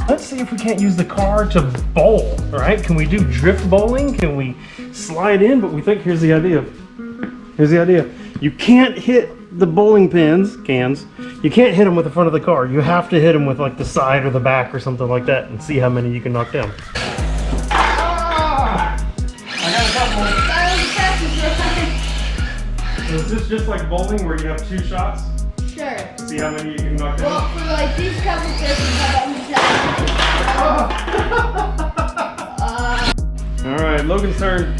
Let's see if we can't use the car to bowl, all right? Can we do drift bowling? Can we slide in? But we think, here's the idea. Here's the idea. You can't hit the bowling cans, you can't hit them with the front of the car. You have to hit them with like the side or the back or something like that and see how many you can knock down. Ah! I got a couple. So is this just like bowling where you have 2 shots? Sure. See how many you can knock down? Well, for like these couple persons, how about we All right, Logan's turn.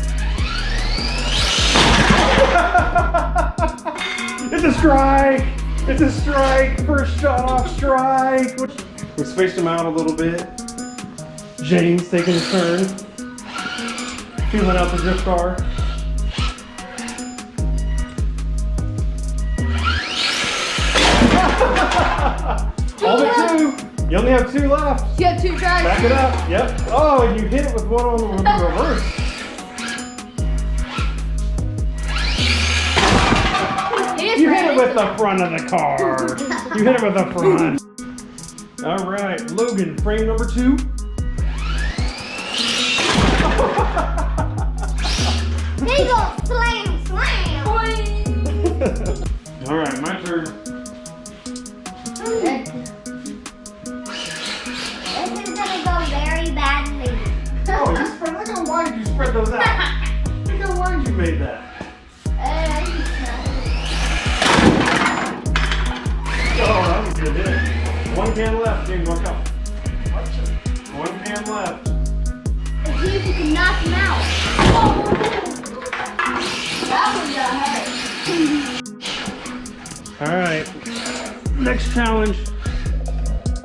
It's a strike! It's a strike! First shot off, strike! We spaced him out a little bit. James taking his turn. Feeling out the drift car. All but 2! You only have 2 left. You have 2 tries. Back it up. Yep. Oh, and you hit it with one on the reverse. You hit it with the front of the car. You hit it with the front. All right, Logan, frame number 2. There you go, slam, slam. All right, my turn. This is gonna go very badly. Oh, you spread. Look how wide you spread those out. Look how wide you made that. Oh, that was a good hit. 1 can left, James. Watch out. 1 can left. Let's see if you can knock him out. That was gonna hurt. All right. Next challenge.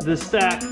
The stack